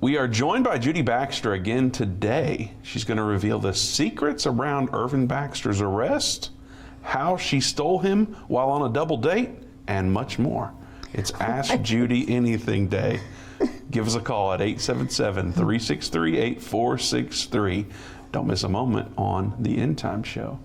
We are joined by Judy Baxter again today. She's going to reveal the secrets around Irvin Baxter's arrest, how she stole him while on a double date, and much more. It's Ask Judy Anything Day. Give us a call at 877-363-8463. Don't miss a moment on the Endtime Show.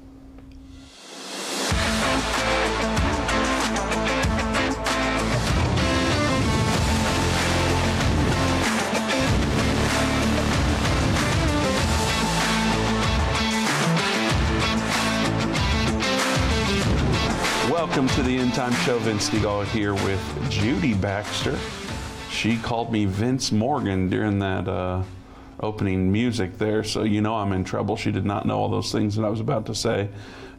Welcome to the Endtime Show. Vince Stegall here with Judy Baxter. She called me Vince Morgan during that opening music there, so you know I'm in trouble. She did not know all those things that I was about to say.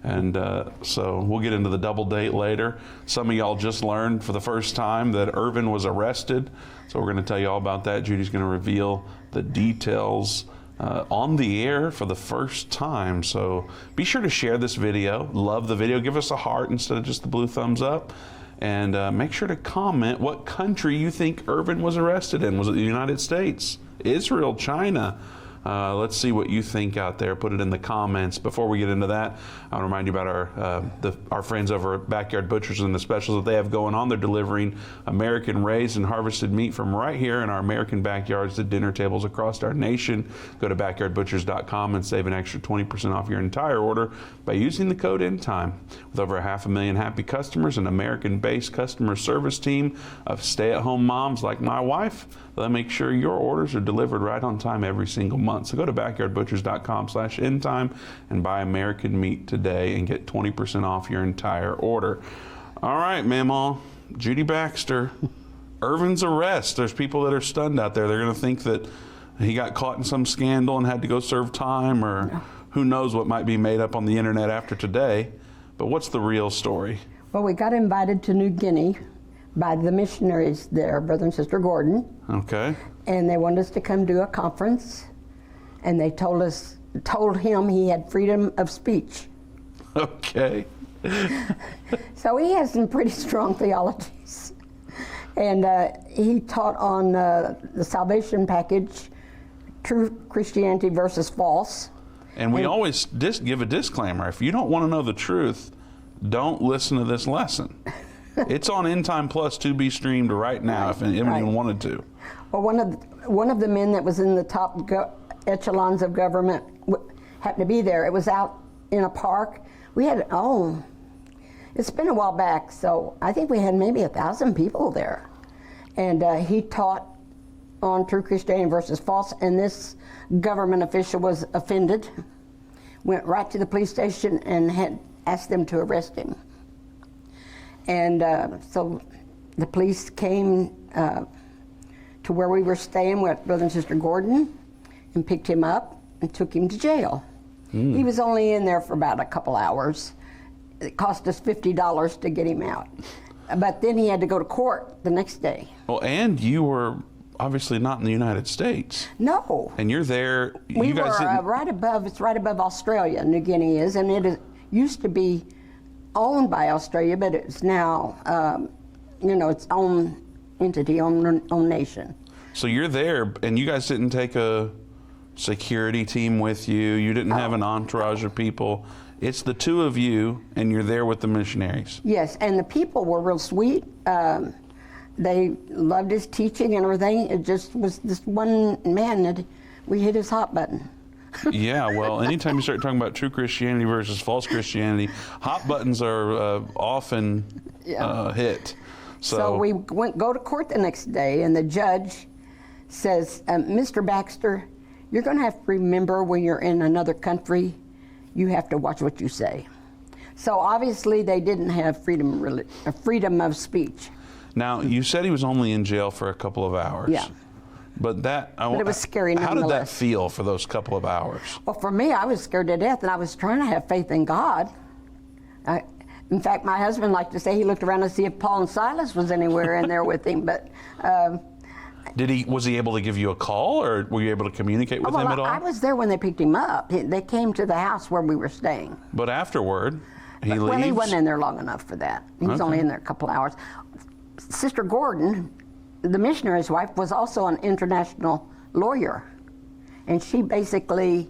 And so we'll get into the double date later. Some of y'all just learned for the first time that Irvin was arrested. So we're going to tell you all about that. Judy's going to reveal the details on the air for the first time. So be sure to share this video. Love the video. Give us a heart instead of just the blue thumbs up. And make sure to comment what country you think Irvin was arrested in. Was it the United States, Israel, China? Let's see what you think out there. Put it in the comments. Before we get into that, I want to remind you about our friends over at Backyard Butchers and the specials that they have going on. They're delivering American raised and harvested meat from right here in our American backyards to dinner tables across our nation. Go to backyardbutchers.com and save an extra 20% off your entire order by using the code Endtime. With over 500,000 happy customers, an American-based customer service team of stay-at-home moms like my wife, they'll make sure your orders are delivered right on time every single month. So go to backyardbutchers.com/endtime and buy American meat today and get 20% off your entire order. All right, Mamaw, Judy Baxter, Irvin's arrest. There's people that are stunned out there. They're going to think that he got caught in some scandal and had to go serve time, or who knows what might be made up on the internet after today. But what's the real story? Well, we got invited to New Guinea by the missionaries there, Brother and Sister Gordon. Okay. And they wanted us to come do a conference, and they told him he had freedom of speech. Okay. So he has some pretty strong theologies. And he taught on the salvation package, true Christianity versus false. And we always give a disclaimer. If you don't want to know the truth, don't listen to this lesson. It's on Endtime Plus to be streamed right now, if anyone wanted to. Well, one of the men that was in the top echelons of government happened to be there. It was out in a park. We had, it's been a while back, so I think we had maybe 1,000 people there. And he taught on true Christianity versus false, and this government official was offended, went right to the police station and had asked them to arrest him. And so the police came to where we were staying with Brother and Sister Gordon and picked him up and took him to jail. He was only in there for about a couple hours. It cost us $50 to get him out. But then he had to go to court the next day. Well, and you were obviously not in the United States. No. And you're there. We were right above, it's right above Australia, New Guinea is, and it used to be owned by Australia, but it's now, its own entity, own nation. So you're there, and you guys didn't take a security team with you. You didn't have an entourage of people. It's the two of you, and you're there with the missionaries. Yes, and the people were real sweet. They loved his teaching and everything. It just was this one man that we hit his hot button. Yeah, well, anytime you start talking about true Christianity versus false Christianity, hot buttons are often hit. So we go to court the next day, and the judge says, Mr. Baxter, you're going to have to remember when you're in another country, you have to watch what you say. So obviously they didn't have freedom of speech. Now, you said he was only in jail for a couple of hours. Yeah. But it was scary nonetheless. How did that feel for those couple of hours? Well, for me, I was scared to death, and I was trying to have faith in God. In fact, my husband liked to say he looked around to see if Paul and Silas was anywhere in there with him, but... Was he able to give you a call, or were you able to communicate with him at all? I was there when they picked him up. They came to the house where we were staying. But afterward, he leaves? Well, he wasn't in there long enough for that. He was only in there a couple hours. Sister Gordon, the missionary's wife, was also an international lawyer. And she basically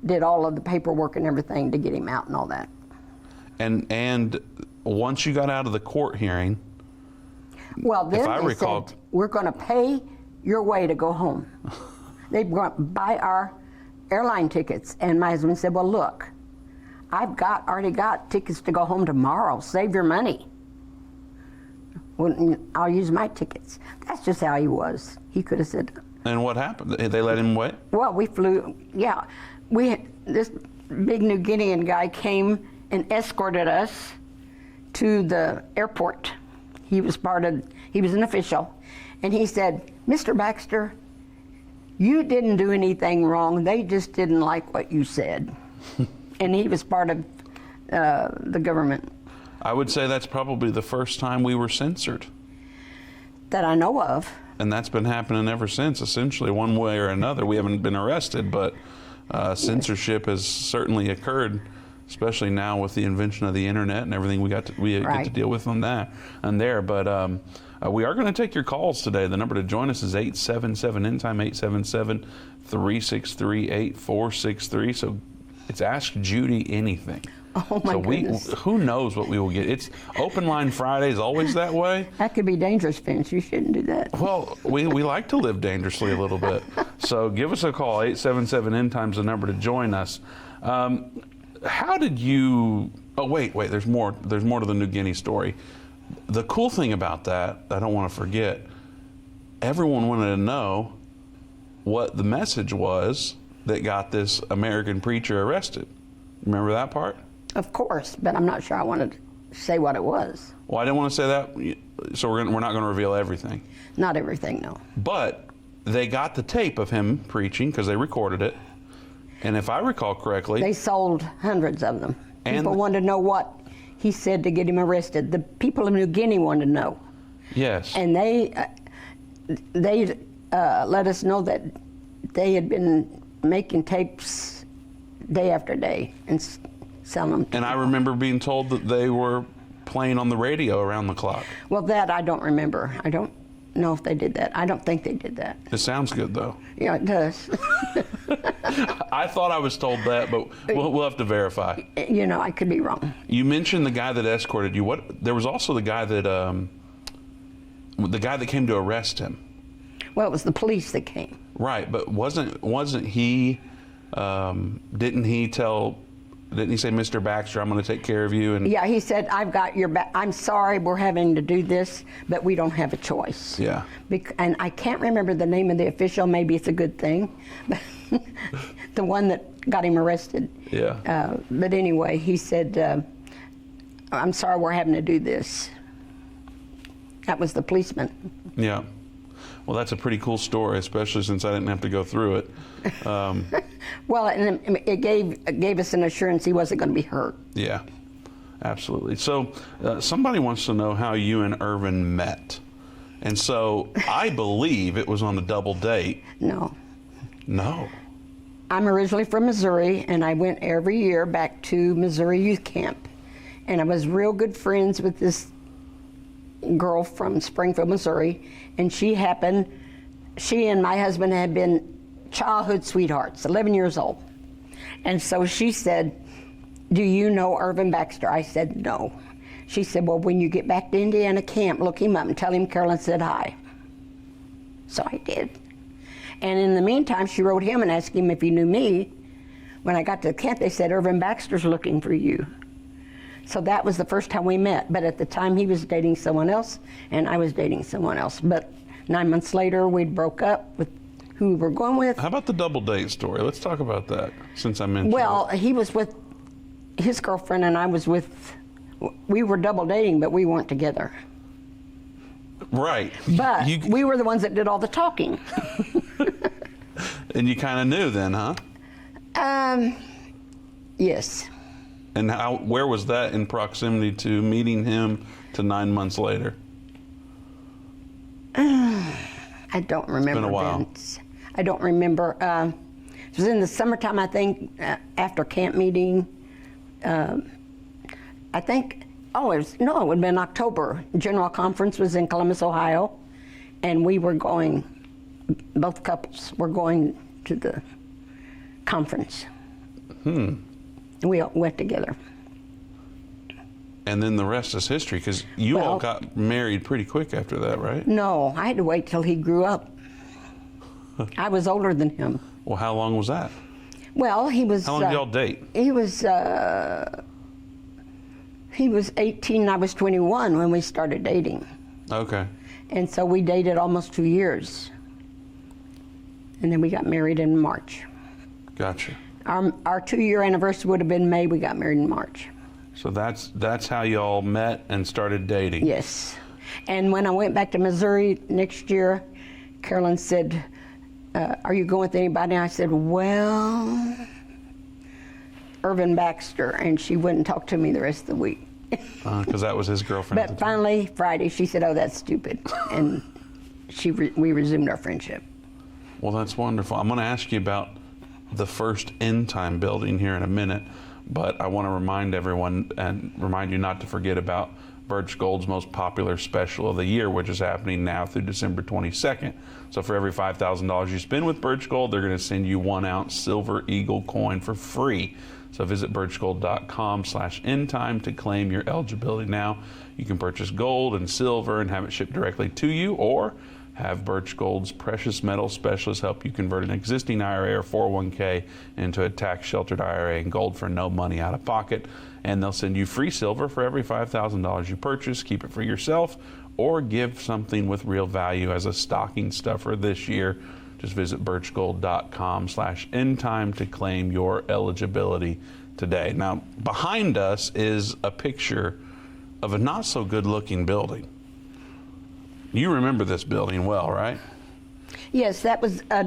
did all of the paperwork and everything to get him out and all that. And once you got out of the court hearing, well, then if I they recall, said, we're going to pay your way to go home. They were going to buy our airline tickets. And my husband said, well, look, I've already got tickets to go home tomorrow. Save your money. Well, I'll use my tickets. That's just how he was. He could have said. And what happened? They let him wait? Well, we flew, yeah. This big New Guinean guy came and escorted us to the airport. He was an official. And he said, Mr. Baxter, you didn't do anything wrong. They just didn't like what you said. And he was part of the government. I would say that's probably the first time we were censored. That I know of. And that's been happening ever since, essentially, one way or another. We haven't been arrested, but censorship has certainly occurred, especially now with the invention of the internet and everything we get to deal with on that and there. But we are going to take your calls today. The number to join us is 877-Endtime, 877-363-8463. So it's Ask Judy Anything. Oh my goodness. Who knows what we will get. It's Open Line Fridays, always that way. That could be dangerous, Vince. You shouldn't do that. Well, we like to live dangerously a little bit. So give us a call. 877-Endtime's the number to join us. How did you... Oh, wait. There's more to the New Guinea story. The cool thing about that, I don't want to forget, everyone wanted to know what the message was that got this American preacher arrested. Remember that part? Of course, but I'm not sure I wanted to say what it was. Well, I didn't want to say that, so we're not going to reveal everything. Not everything, no. But they got the tape of him preaching because they recorded it. And if I recall correctly... They sold hundreds of them. People wanted to know what he said to get him arrested. The people of New Guinea wanted to know. Yes. And they let us know that they had been making tapes day after day and selling them. And I remember being told that they were playing on the radio around the clock. Well, that I don't remember. I don't know if they did that. I don't think they did that. It sounds good, though. Yeah, it does. I thought I was told that, but we'll have to verify. You know, I could be wrong. You mentioned the guy that escorted you. There was also the guy that came to arrest him. Well, it was the police that came. Right, but wasn't he? Didn't he say, Mr. Baxter, I'm going to take care of you? And yeah, he said, I've got your back. I'm sorry we're having to do this, but we don't have a choice. Yeah. And I can't remember the name of the official. Maybe it's a good thing. But the one that got him arrested. Yeah. But anyway, he said, I'm sorry we're having to do this. That was the policeman. Yeah. Well, that's a pretty cool story, especially since I didn't have to go through it. Well, and it gave us an assurance he wasn't going to be hurt. Yeah, absolutely. So somebody wants to know how you and Irvin met. And so I believe it was on a double date. No. No. I'm originally from Missouri, and I went every year back to Missouri Youth Camp. And I was real good friends with this girl from Springfield, Missouri, and she and my husband had been childhood sweethearts, 11 years old. And so she said, do you know Irvin Baxter? I said, no. She said, well, when you get back to Indiana camp, look him up and tell him Carolyn said hi. So I did. And in the meantime, she wrote him and asked him if he knew me. When I got to the camp, they said, Irvin Baxter's looking for you. So that was the first time we met. But at the time, he was dating someone else, and I was dating someone else. But 9 months later, we broke up with who we were going with. How about the double date story? Let's talk about that, since I mentioned Well, it. he was with his girlfriend, and I was with, we were double dating, but we weren't together. Right. But we were the ones that did all the talking. And you kind of knew then, huh? Yes. And where was that in proximity to meeting him to 9 months later? I don't remember. It's been a while. Vince. I don't remember. It was in the summertime, I think, after camp meeting. I think, it would have been October. General conference was in Columbus, Ohio, and we were going both couples were going to the conference. We all went together. And then the rest is history, because you all got married pretty quick after that, right? No, I had to wait till he grew up. I was older than him. Well, how long was that? Well, he was... How long did y'all date? He was 18, I was 21 when we started dating. Okay. And so we dated almost 2 years. And then we got married in March. Gotcha. Our 2-year anniversary would have been May. We got married in March. So that's how y'all met and started dating. Yes. And when I went back to Missouri next year, Carolyn said, are you going with anybody? And I said, well, Irvin Baxter. And she wouldn't talk to me the rest of the week. Because that was his girlfriend. But finally, Friday, she said, oh, that's stupid. And we resumed our friendship. Well, that's wonderful. I'm going to ask you about the first Endtime building here in a minute, but I want to remind everyone and remind you not to forget about Birch Gold's most popular special of the year, which is happening now through December 22nd. So for every $5,000 you spend with Birch Gold, they're going to send you 1-ounce silver eagle coin for free. So visit birchgold.com/endtime to claim your eligibility now. You can purchase gold and silver and have it shipped directly to you, or have Birch Gold's precious metal specialist help you convert an existing IRA or 401k into a tax-sheltered IRA and gold for no money out of pocket. And they'll send you free silver for every $5,000 you purchase. Keep it for yourself or give something with real value as a stocking stuffer this year. Just visit birchgold.com/endtime to claim your eligibility today. Now, behind us is a picture of a not so good looking building. You remember this building well, right? Yes, that was a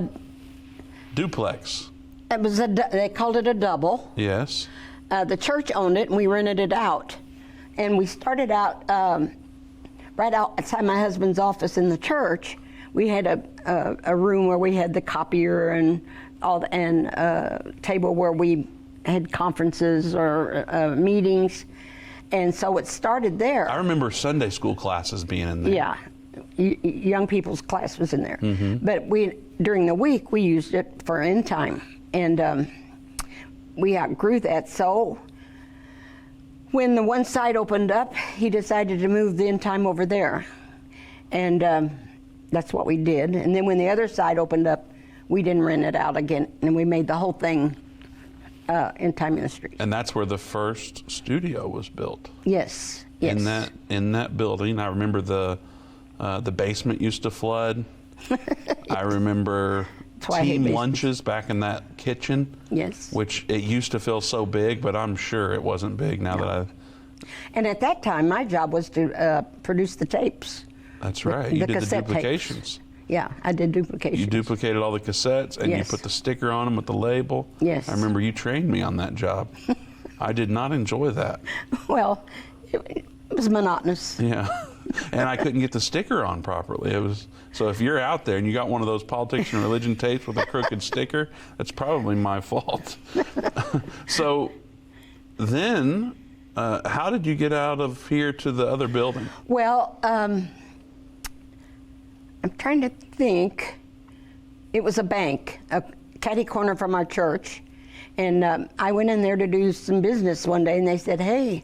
duplex. They called it a double. Yes. The church owned it, and we rented it out. And we started out right outside my husband's office in the church. We had a room where we had the copier and a table where we had conferences or meetings, and so it started there. I remember Sunday school classes being in there. Yeah. Young people's class was in there. But during the week, we used it for end time. And we outgrew that. So when the one side opened up, he decided to move the end time over there. And that's what we did. And then when the other side opened up, we didn't rent it out again. And we made the whole thing End Time Ministries. And that's where the first studio was built. Yes. Yes. In that building, I remember the basement used to flood. I remember team lunches back in that kitchen. Yes. Which it used to feel so big, but I'm sure it wasn't big now that And at that time, my job was to produce the tapes. That's right. You did the duplications. Tapes. Yeah, I did duplications. You duplicated all the cassettes, and you put the sticker on them with the label. Yes. I remember you trained me on that job. I did not enjoy that. Well, it was monotonous. Yeah. And I couldn't get the sticker on properly. So if you're out there and you got one of those politics and religion tapes with a crooked sticker, that's probably my fault. So then, how did you get out of here to the other building? Well, I'm trying to think. It was a bank, a catty corner from our church. And I went in there to do some business one day, and they said, hey,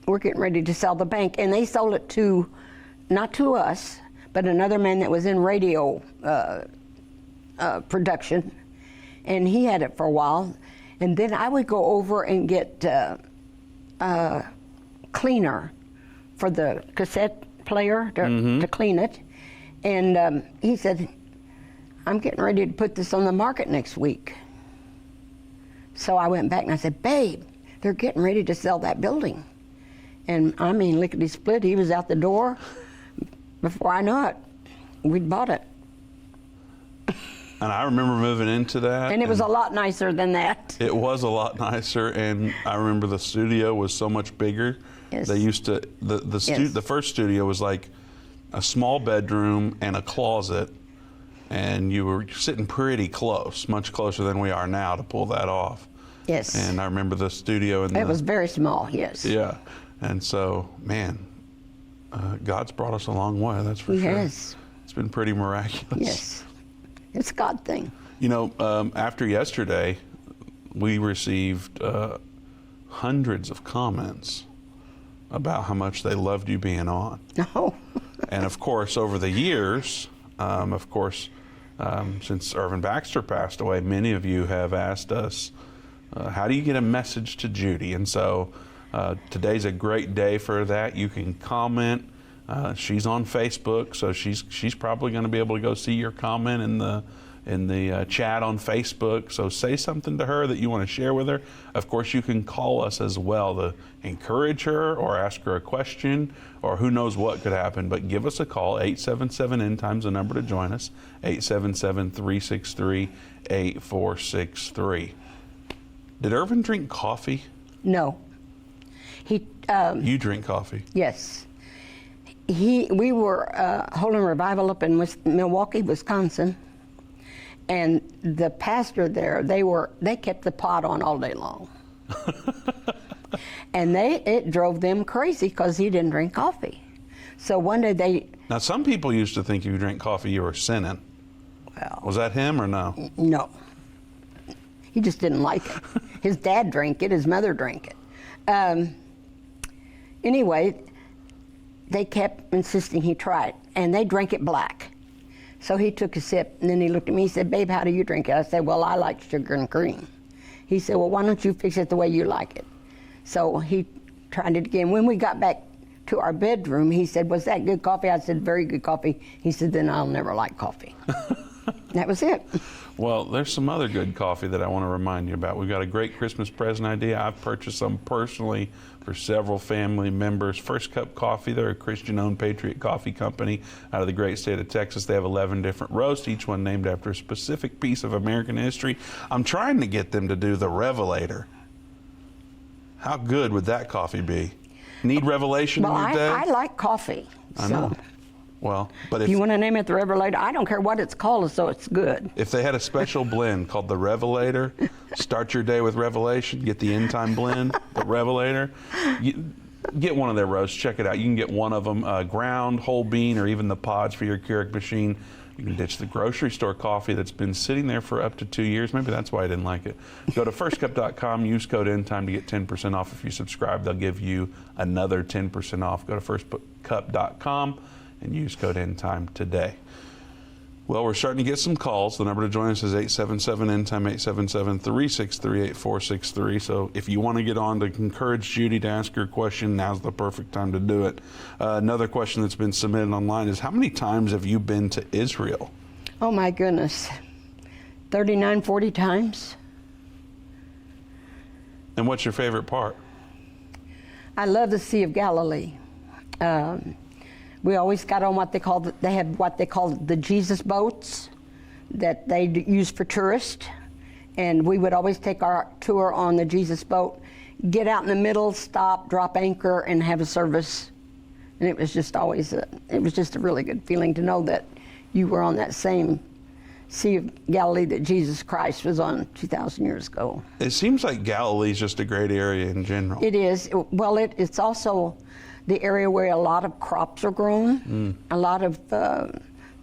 we're getting ready to sell the bank. And they sold it to, not to us, but another man that was in radio production. And he had it for a while. And then I would go over and get cleaner for the cassette player to clean it. And he said, I'm getting ready to put this on the market next week. So I went back and I said, babe, they're getting ready to sell that building. And I mean, lickety-split, he was out the door. Before I know it, we'd bought it. And I remember moving into that. And it was a lot nicer than that. It was a lot nicer, and I remember the studio was so much bigger. Yes. They used to, the first studio was like a small bedroom and a closet, and you were sitting pretty close, much closer than we are now to pull that off. Yes. And I remember the studio. It was very small, yes. Yeah. And so, man, God's brought us a long way, that's for sure. Yes. It's been pretty miraculous. Yes, it's a God thing. You know, after yesterday, we received hundreds of comments about how much they loved you being on. Oh. And of course, over the years, since Irvin Baxter passed away, many of you have asked us, how do you get a message to Judy? And so today's a great day for that. You can comment. She's on Facebook, so she's probably going to be able to go see your comment in the chat on Facebook. So say something to her that you want to share with her. Of course, you can call us as well to encourage her or ask her a question, or who knows what could happen. But give us a call. 877-END-TIME's the number to join us. 877-363-8463. Did Irvin drink coffee? No. You drink coffee? Yes. We were holding revival up in Milwaukee, Wisconsin. And the pastor there, they kept the pot on all day long. And it drove them crazy because he didn't drink coffee. So one day Now, some people used to think if you drink coffee, you were sinning. Well, Was that him or no? No. He just didn't like it. His dad drank it, his mother drank it. Anyway, they kept insisting he try it, and they drank it black. So he took a sip, and then he looked at me, he said, "Babe, how do you drink it?" I said, "Well, I like sugar and cream." He said, "Well, why don't you fix it the way you like it?" So he tried it again. When we got back to our bedroom, he said, "Was that good coffee?" I said, "Very good coffee." He said, "Then I'll never like coffee." That was it. Well, there's some other good coffee that I want to remind you about. We've got a great Christmas present idea. I've purchased some personally for several family members. First Cup Coffee, they're a Christian-owned Patriot coffee company out of the great state of Texas. They have 11 different roasts, each one named after a specific piece of American history. I'm trying to get them to do the Revelator. How good would that coffee be? Need revelation in your day? I like coffee. I know. Well, but If you want to name it the Revelator, I don't care what it's called, so it's good. if they had a special blend called the Revelator, start your day with revelation, get the Endtime blend, the Revelator, get one of their roasts, check it out. You can get one of them ground, whole bean, or even the pods for your Keurig machine. You can ditch the grocery store coffee that's been sitting there for up to 2 years. Maybe that's why I didn't like it. Go to firstcup.com, use code ENDTIME to get 10% off. If you subscribe, they'll give you another 10% off. Go to firstcup.com and use code ENDTIME today. Well, we're starting to get some calls. The number to join us is 877-END-TIME, 877-363-8463. So if you want to get on to encourage Judy to ask her a question, now's the perfect time to do it. Another question that's been submitted online is, how many times have you been to Israel? Oh my goodness, 39, 40 times. And what's your favorite part? I love the Sea of Galilee. We always got on they have what they call the Jesus boats that they use for tourists. And we would always take our tour on the Jesus boat, get out in the middle, stop, drop anchor, and have a service. And it was just always a really good feeling to know that you were on that same Sea of Galilee that Jesus Christ was on 2,000 years ago. It seems like Galilee is just a great area in general. It is. Well, it's also the area where a lot of crops are grown. A lot of the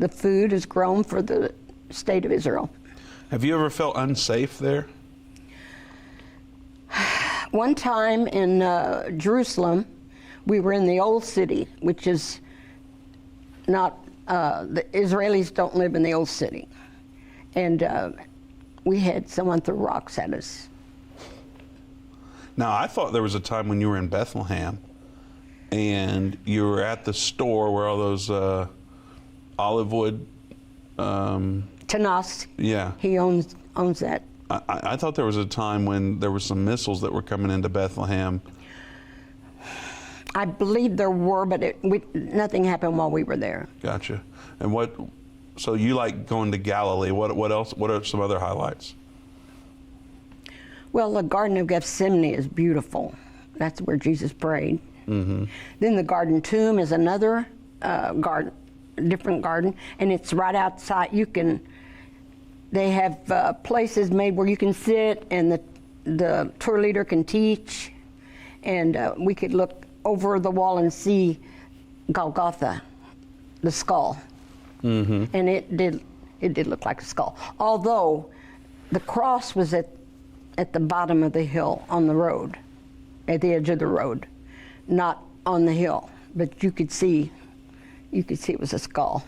food is grown for the state of Israel. Have you ever felt unsafe there? One time in Jerusalem, we were in the old city, which is not, the Israelis don't live in the old city. And we had someone throw rocks at us. Now, I thought there was a time when you were in Bethlehem and you were at the store where all those olive wood. Tanas. Yeah. He owns that. I thought there was a time when there were some missiles that were coming into Bethlehem. I believe there were, but nothing happened while we were there. Gotcha. And so you like going to Galilee. What else? What are some other highlights? Well, the Garden of Gethsemane is beautiful. That's where Jesus prayed. Mm-hmm. Then the Garden Tomb is another garden, different garden, and it's right outside. They have places made where you can sit, and the tour leader can teach, and we could look over the wall and see Golgotha, the skull. and it did look like a skull. Although the cross was at the bottom of the hill on the road, at the edge of the road, not on the hill, but you could see it was a skull.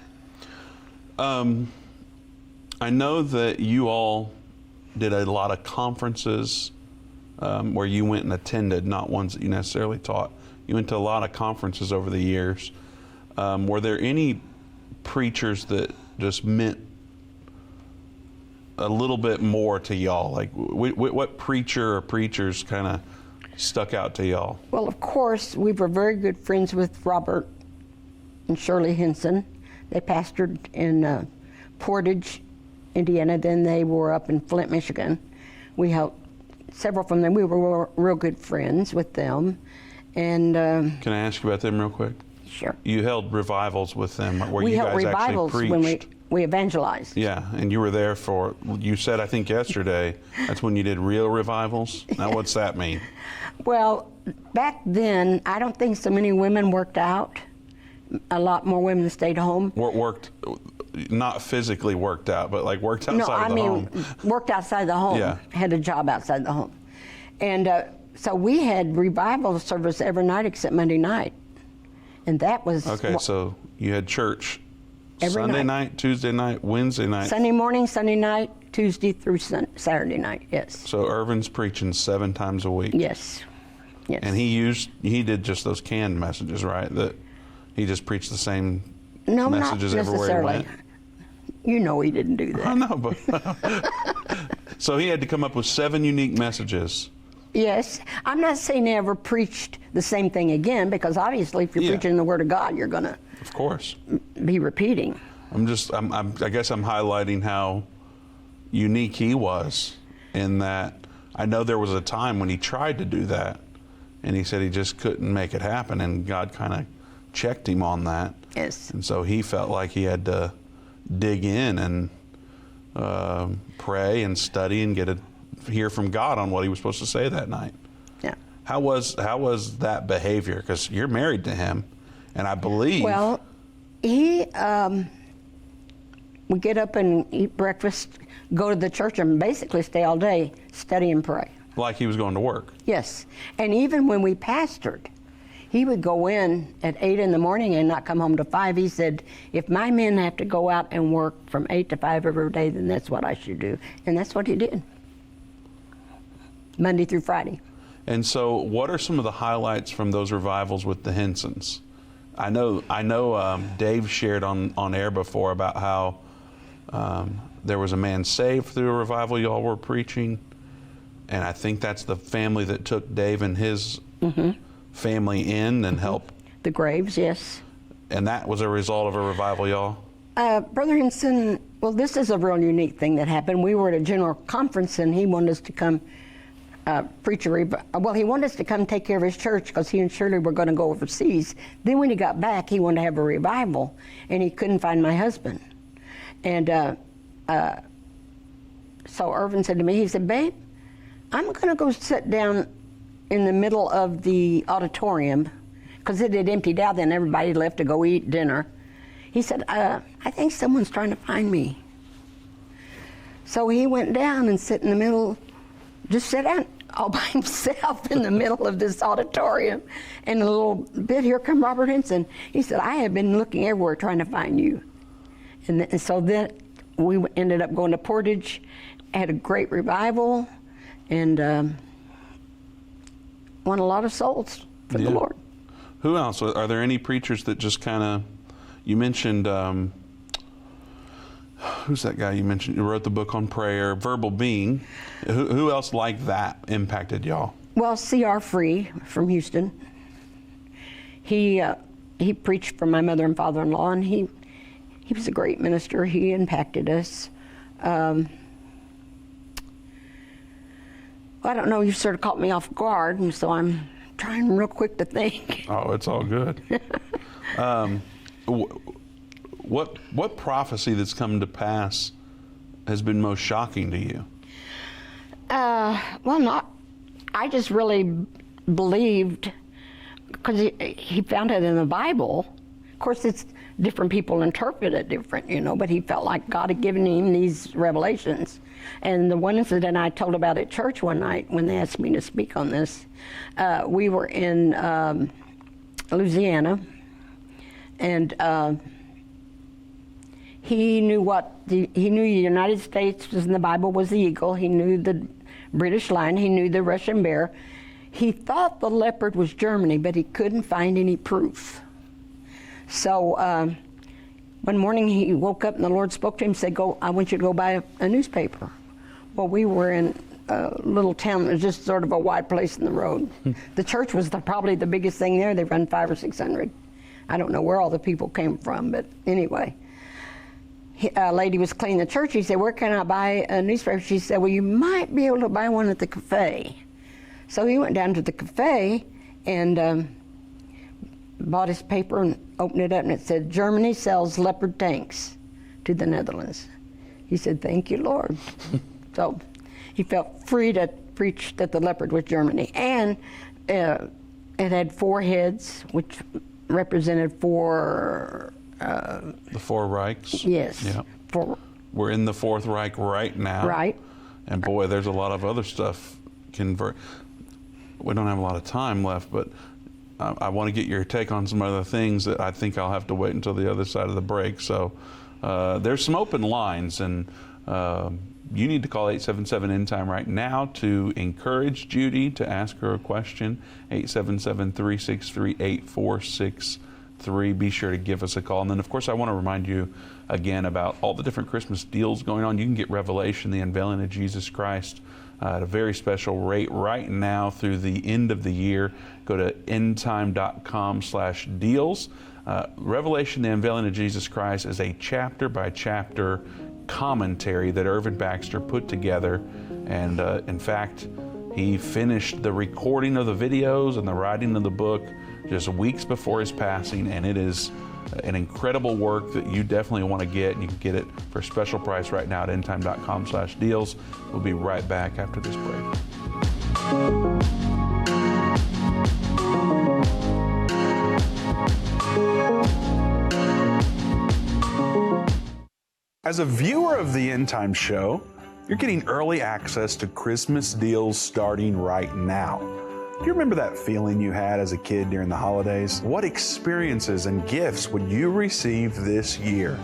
I know that you all did a lot of conferences where you went and attended, not ones that you necessarily taught. You went to a lot of conferences over the years. Were there any preachers that just meant a little bit more to y'all? Like, what preacher or preachers kind of stuck out to y'all? Well, of course, we were very good friends with Robert and Shirley Henson. They pastored in Portage, Indiana. Then they were up in Flint, Michigan. We helped several from them. We were real good friends with them. And can I ask you about them real quick? Sure. You held revivals with them where we you held guys revivals actually preached. when we evangelized. Yeah, and you were there for, you said, I think yesterday, that's when you did real revivals. Now, what's that mean? Well, back then, I don't think so many women worked out. A lot more women stayed home. Worked, not physically worked out, but like worked outside the home. Worked outside the home. Yeah. Had a job outside the home. And so we had revival service every night except Monday night. And that was... Okay, so you had church every Sunday night, Tuesday night, Wednesday night. Sunday morning, Sunday night, Tuesday through Saturday night, yes. So Irvin's preaching 7 times a week. Yes, yes. And he did just those canned messages, right? That he just preached the same messages not everywhere he went. You know he didn't do that. I know, but... So he had to come up with 7 unique messages. Yes. I'm not saying he ever preached the same thing again, because obviously if you're preaching the Word of God, you're going to... Of course. ...be repeating. I guess I'm highlighting how unique he was in that I know there was a time when he tried to do that, and he said he just couldn't make it happen, and God kind of checked him on that. Yes. And so he felt like he had to dig in and pray and study and hear from God on what he was supposed to say that night. Yeah. How was that behavior? Because you're married to him, and I believe... Well, he would get up and eat breakfast, go to the church, and basically stay all day, study and pray. Like he was going to work. Yes. And even when we pastored, he would go in at 8 in the morning and not come home till 5. He said, if my men have to go out and work from 8 to 5 every day, then that's what I should do. And that's what he did. Monday through Friday. And so what are some of the highlights from those revivals with the Hensons? I know Dave shared on air before about how there was a man saved through a revival y'all were preaching, and I think that's the family that took Dave and his family in and helped. The Graves, yes. And that was a result of a revival, y'all? Brother Henson, well, this is a real unique thing that happened. We were at a general conference, and he wanted us to come preach well, he wanted us to come take care of his church because he and Shirley were going to go overseas. Then when he got back, he wanted to have a revival, and he couldn't find my husband. And so Irvin said to me, he said, babe, I'm going to go sit down in the middle of the auditorium, because it had emptied out then, everybody left to go eat dinner. He said, I think someone's trying to find me. So he went down and sat in the middle, just sat down all by himself in the middle of this auditorium. And a little bit, here come Robert Henson. He said, I have been looking everywhere trying to find you. And so then we ended up going to Portage, had a great revival, and won a lot of souls for the Lord. Who else? Are there any preachers that just kind of, you mentioned, who's that guy you mentioned? You wrote the book on prayer, Verbal Being. Who else like that impacted y'all? Well, C.R. Free from Houston. He preached for my mother and father-in-law, and he was a great minister. He impacted us. I don't know, you sort of caught me off guard, and so I'm trying real quick to think. Oh, it's all good. What prophecy that's come to pass has been most shocking to you? I just really believed, because he found it in the Bible. Of course, it's different people interpret it different, you know, but he felt like God had given him these revelations. And the one incident I told about at church one night when they asked me to speak on this, we were in Louisiana, and he knew he knew the United States was in the Bible was the eagle. He knew the British lion. He knew the Russian bear. He thought the leopard was Germany, but he couldn't find any proof. So one morning he woke up and the Lord spoke to him and said, I want you to go buy a newspaper. Well, we were in a little town that was just sort of a wide place in the road. The church was probably the biggest thing there. They run 500 or 600. I don't know where all the people came from, but anyway. A lady was cleaning the church. He said, where can I buy a newspaper? She said, well, you might be able to buy one at the cafe. So he went down to the cafe and bought his paper and opened it up, and it said, Germany sells Leopard tanks to the Netherlands. He said, thank you, Lord. So he felt free to preach that the Leopard was Germany. And it had 4 heads, which represented 4... the 4 Reichs? Yes. Yeah. 4. We're in the 4th Reich right now. Right. And boy, there's a lot of other stuff. We don't have a lot of time left, but I want to get your take on some other things that I think I'll have to wait until the other side of the break. So there's some open lines, and you need to call 877 Endtime right now to encourage Judy to ask her a question. 877-363-8463. Be sure to give us a call. And then, of course, I want to remind you again about all the different Christmas deals going on. You can get Revelation, the unveiling of Jesus Christ, at a very special rate right now through the end of the year. Go to endtime.com/deals. Revelation, the unveiling of Jesus Christ is a chapter-by-chapter commentary that Irvin Baxter put together. And in fact, he finished the recording of the videos and the writing of the book just weeks before his passing, and it is an incredible work that you definitely want to get, and you can get it for a special price right now at endtime.com/deals. We'll be right back after this break. As a viewer of the Endtime Show, you're getting early access to Christmas deals starting right now. Do you remember that feeling you had as a kid during the holidays? What experiences and gifts would you receive this year?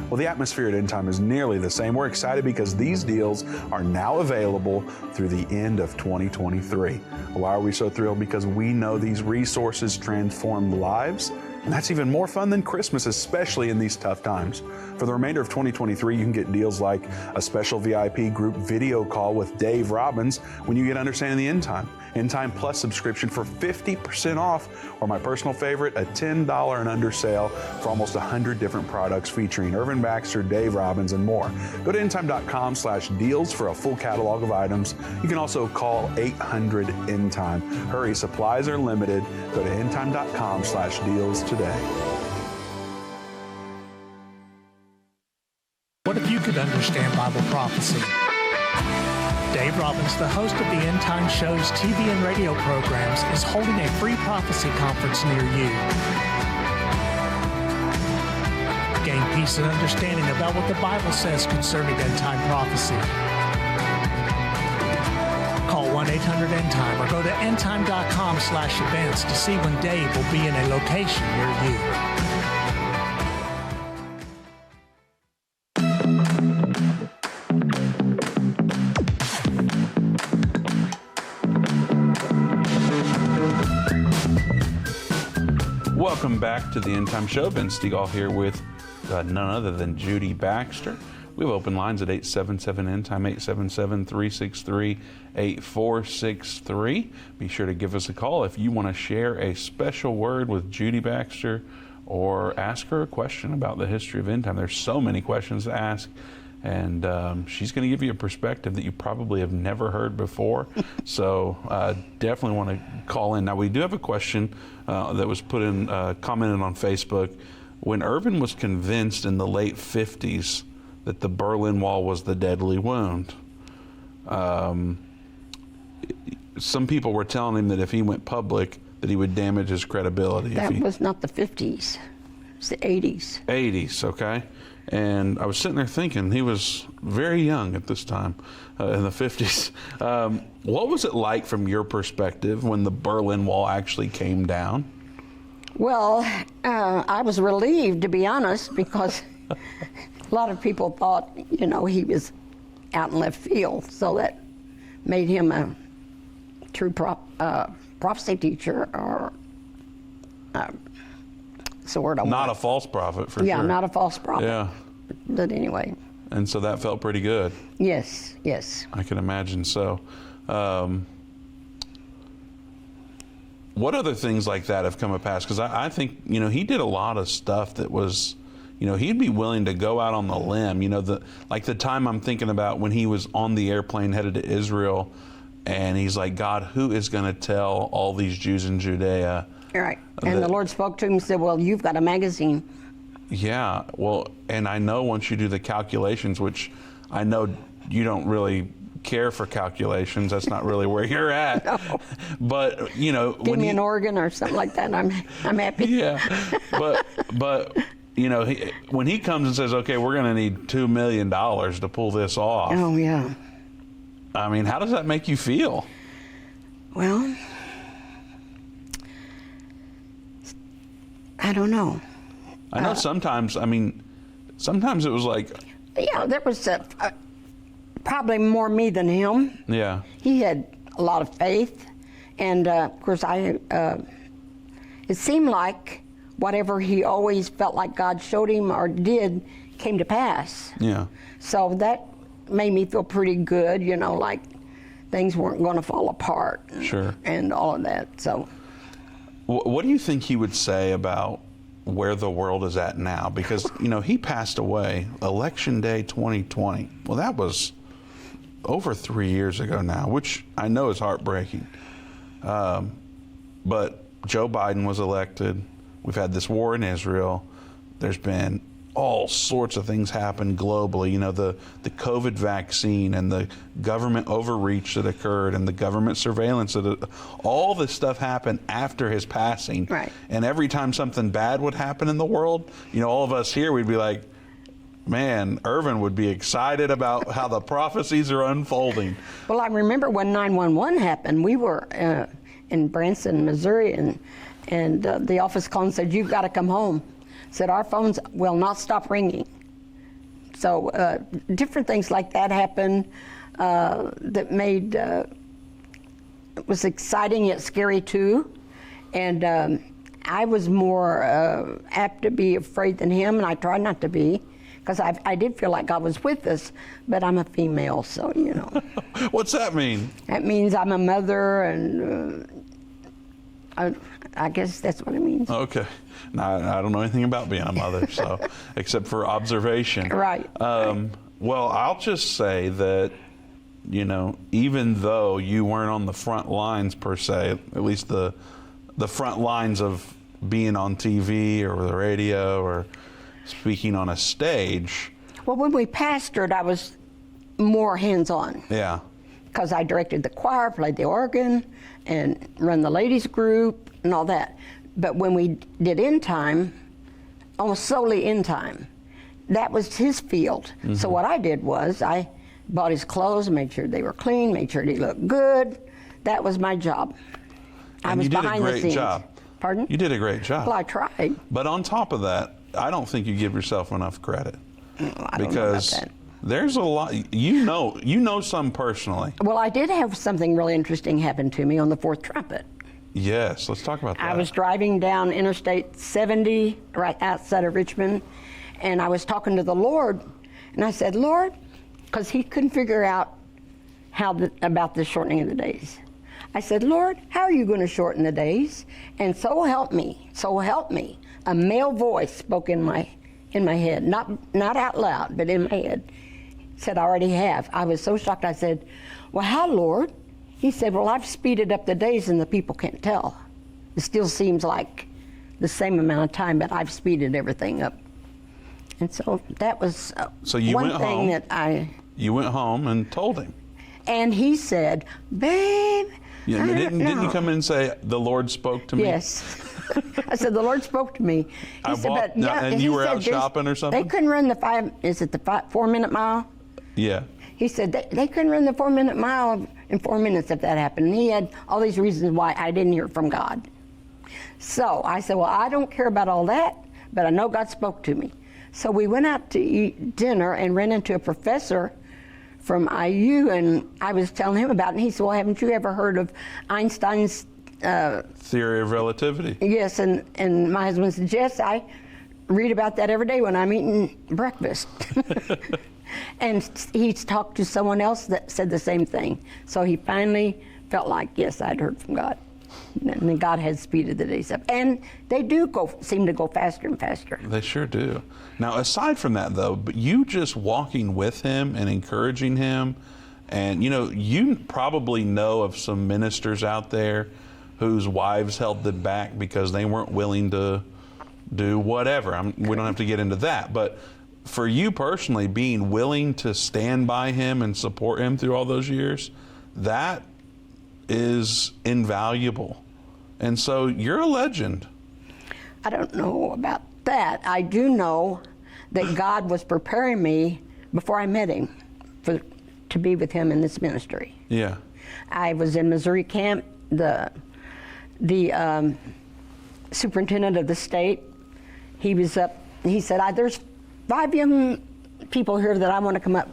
Well, the atmosphere at Endtime is nearly the same. We're excited because these deals are now available through the end of 2023. Why are we so thrilled? Because we know these resources transform lives, and that's even more fun than Christmas, especially in these tough times. For the remainder of 2023, you can get deals like a special VIP group video call with Dave Robbins when you get Understanding the End Time. End Time Plus subscription for 50% off, or my personal favorite, a $10 and under sale for almost 100 different products featuring Irvin Baxter, Dave Robbins, and more. Go to endtime.com/deals for a full catalog of items. You can also call 800-END-TIME. Hurry, supplies are limited. Go to endtime.com/deals today. What if you could understand Bible prophecy? Dave Robbins, the host of the Endtime Show's TV and radio programs, is holding a free prophecy conference near you. Gain peace and understanding about what the Bible says concerning end-time prophecy. Call 1-800-END-TIME or go to endtime.com/events to see when Dave will be in a location near you. Welcome back to the Endtime Show. Ben Stegall here with none other than Judy Baxter. We have open lines at 877-END-TIME, 877-363-8463. Be sure to give us a call if you want to share a special word with Judy Baxter or ask her a question about the history of end time. There's so many questions to ask, and she's going to give you a perspective that you probably have never heard before. So definitely want to call in. Now, we do have a question that was put in, commented on Facebook. When Irvin was convinced in the late 50s that the Berlin Wall was the deadly wound, some people were telling him that if he went public, that he would damage his credibility. That was not the 50s. It's the 80s. 80s, okay. And I was sitting there thinking he was very young at this time, in the 50s. What was it like from your perspective when the Berlin Wall actually came down? Well, I was relieved, to be honest, because a lot of people thought, you know, he was out in left field, so that made him a true prophecy teacher, or it's the word I want. Not a false prophet, for sure. Yeah, not a false prophet. Yeah. But anyway. And so that felt pretty good. Yes, yes. I can imagine so. What other things like that have come to pass? Because I think, you know, he did a lot of stuff that was, you know, he'd be willing to go out on the limb. You know, the time I'm thinking about when he was on the airplane headed to Israel, and he's like, God, who is going to tell all these Jews in Judea? Right. And the Lord spoke to him and said, well, you've got a magazine. Yeah. Well, and I know once you do the calculations, which I know you don't really care for calculations. That's not really where you're at. No. But, you know, Give me an organ or something like that. I'm happy. Yeah. But you know, when he comes and says, okay, we're going to need $2 million to pull this off. Oh, yeah. I mean, how does that make you feel? Well, I don't know. I know sometimes, I mean, sometimes it was like... Yeah, there was probably more me than him. Yeah. He had a lot of faith. And, of course, it seemed like whatever he always felt like God showed him or did came to pass. Yeah. So that made me feel pretty good, you know, like things weren't going to fall apart. Sure. And all of that, so. What do you think he would say about where the world is at now? Because, you know, he passed away Election Day 2020. Well, that was over 3 years ago now, which I know is heartbreaking. But Joe Biden was elected. We've had this war in Israel. There's been all sorts of things happen globally. You know, the COVID vaccine and the government overreach that occurred and the government surveillance. All this stuff happened after his passing. Right. And every time something bad would happen in the world, you know, all of us here, we'd be like, man, Irvin would be excited about how the prophecies are unfolding. Well, I remember when 911 happened, we were in Branson, Missouri, and the office called and said, you've got to come home. Said, our phones will not stop ringing. So different things like that happened that made, it was exciting yet scary too. And I was more apt to be afraid than him, and I tried not to be, because I did feel like God was with us, but I'm a female, so, you know. What's that mean? That means I'm a mother, and I guess that's what it means. Okay. Now, I don't know anything about being a mother, so except for observation. Right. Well, I'll just say that, you know, even though you weren't on the front lines per se, at least the front lines of being on TV or the radio or speaking on a stage. Well, when we pastored, I was more hands-on. Yeah. Because I directed the choir, played the organ, and run the ladies group and all that. But when we did Endtime, almost solely Endtime, that was his field. Mm-hmm. So what I did was I bought his clothes, made sure they were clean, made sure he looked good. That was my job. I was behind the scenes. You did a great job. Pardon? You did a great job. Well, I tried. But on top of that, I don't think you give yourself enough credit. I don't know about that. There's a lot, you know some personally. Well, I did have something really interesting happen to me on the fourth trumpet. Yes, let's talk about that. I was driving down Interstate 70 right outside of Richmond, and I was talking to the Lord, and I said, Lord, because he couldn't figure out about the shortening of the days. I said, Lord, how are you going to shorten the days? And so help me, a male voice spoke in my head, not out loud, but in my head. Said, I already have. I was so shocked. I said, well, how, Lord? He said, well, I've speeded up the days and the people can't tell. It still seems like the same amount of time, but I've speeded everything up. And so that was one thing that You went home and told him. And he said, babe. Yeah, didn't you come in and say, the Lord spoke to me? Yes. I said, the Lord spoke to me. He said, and you were out shopping or something? They couldn't run the 4-minute mile? Yeah. He said, they couldn't run the 4-minute mile in 4 minutes if that happened. And he had all these reasons why I didn't hear from God. So I said, well, I don't care about all that, but I know God spoke to me. So we went out to eat dinner and ran into a professor from IU, and I was telling him about it, and he said, well, haven't you ever heard of Einstein's theory of relativity? Yes, and my husband said, yes, I read about that every day when I'm eating breakfast. And he talked to someone else that said the same thing. So he finally felt like, yes, I'd heard from God. And then God has speeded the days up. And they do seem to go faster and faster. They sure do. Now, aside from that, though, but you just walking with him and encouraging him, and, you probably know of some ministers out there whose wives held them back because they weren't willing to do whatever. We don't have to get into that. But for you personally, being willing to stand by him and support him through all those years, that is invaluable. And so you're a legend. I don't know about that. I do know that God was preparing me before I met him to be with him in this ministry. Yeah. I was in Missouri camp. The superintendent of the state, he was up, he said, there's 5 young people here that I want to come up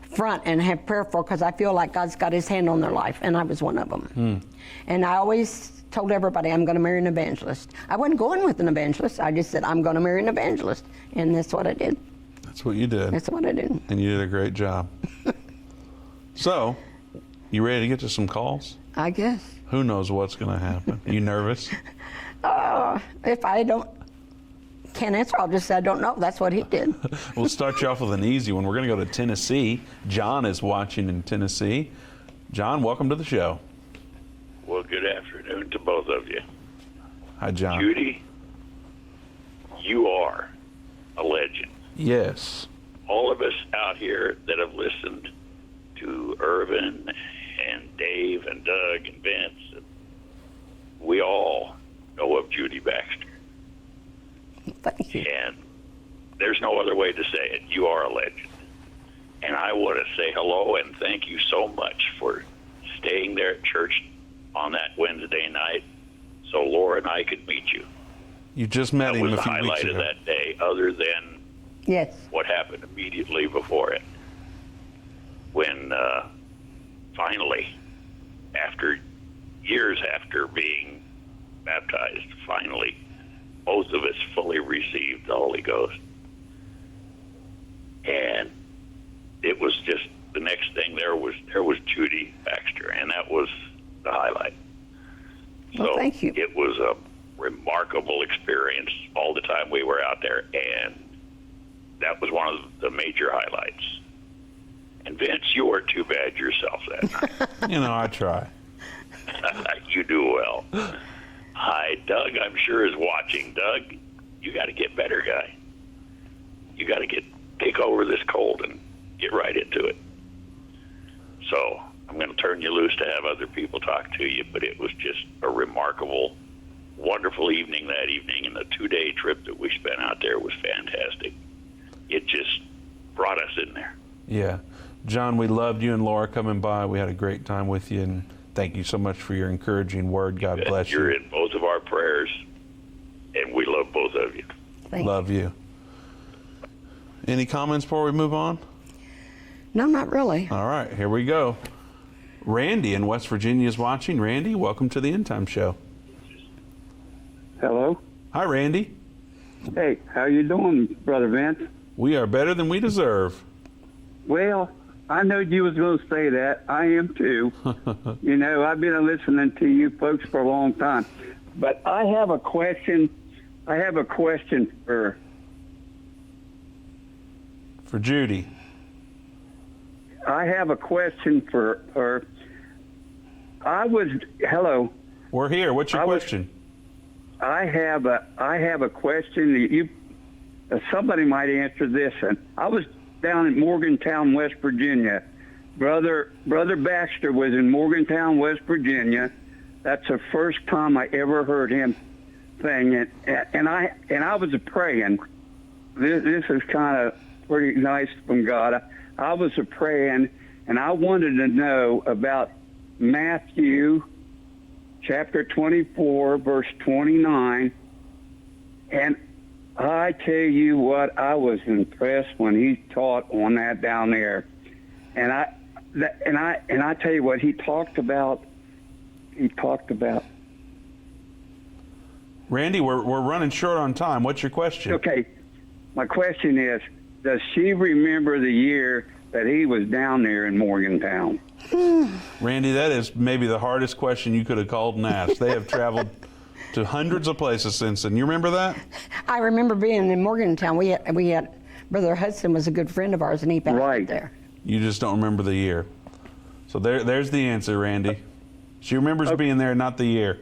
front and have prayer for because I feel like God's got his hand on their life, and I was one of them. And I always told everybody I'm going to marry an evangelist. I wasn't going with an evangelist. I just said I'm going to marry an evangelist, and that's what I did. That's what you did. That's what I did. And you did a great job. So, you ready to get to some calls? I guess. Who knows what's going to happen? Are you nervous? If I can't answer, I'll just say I don't know. That's what he did. We'll start you off with an easy one. We're going to go to Tennessee. John is watching in Tennessee. John, welcome to the show. Well, good afternoon to both of you. Hi, John. Judy, you are a legend. Yes. All of us out here that have listened to Irvin and Dave and Doug and Vince, we all know of Judy Baxter. Thank you. And there's no other way to say it. You are a legend. And I want to say hello and thank you so much for staying there at church on that Wednesday night so Laura and I could meet you. You just met him a few weeks ago. That was the highlight of that day, other than Yes. what happened immediately before it. When finally, after years after being baptized, finally, both of us fully received the Holy Ghost. And it was just the next thing there was Judy Baxter, and that was the highlight. Well, So thank you. it was a remarkable experience all the time we were out there, and that was one of the major highlights. And Vince, you weren't too bad yourself that night. I try. You do well. Hi, Doug, I'm sure is watching. Doug, you got to get better, guy. You got to take over this cold and get right into it. So I'm going to turn you loose to have other people talk to you, but it was just a remarkable, wonderful evening that evening, and the 2-day trip that we spent out there was fantastic. It just brought us in there. Yeah. John, we loved you and Laura coming by. We had a great time with you, and thank you so much for your encouraging word. God bless you. You're in both of our prayers, and we love both of you. Love you. Any comments before we move on? No, not really. All right, here we go. Randy in West Virginia is watching. Randy, welcome to the Endtime Show. Hello. Hi, Randy. Hey, how you doing, Brother Vince? We are better than we deserve. Well, I know you was going to say that. I am too. I've been listening to you folks for a long time. But I have a question. For Judy. I have a question for her. Hello. We're here. What's your question? I have a question that you somebody might answer this. And I was down in Morgantown, West Virginia. Brother Baxter was in Morgantown, West Virginia. That's the first time I ever heard him thing, and I was praying. This is kind of pretty nice from God. I was praying, and I wanted to know about Matthew chapter 24, verse 29. And I tell you what, I was impressed when he taught on that down there. And I tell you what, he talked about. Randy, we're running short on time. What's your question? Okay, my question is, does she remember the year that he was down there in Morgantown? Randy, that is maybe the hardest question you could have called and asked. They have traveled to hundreds of places since then. You remember that? I remember being in Morgantown. We had Brother Hudson was a good friend of ours, and he pastored there. You just don't remember the year. So there's the answer, Randy. She remembers being there, not the year.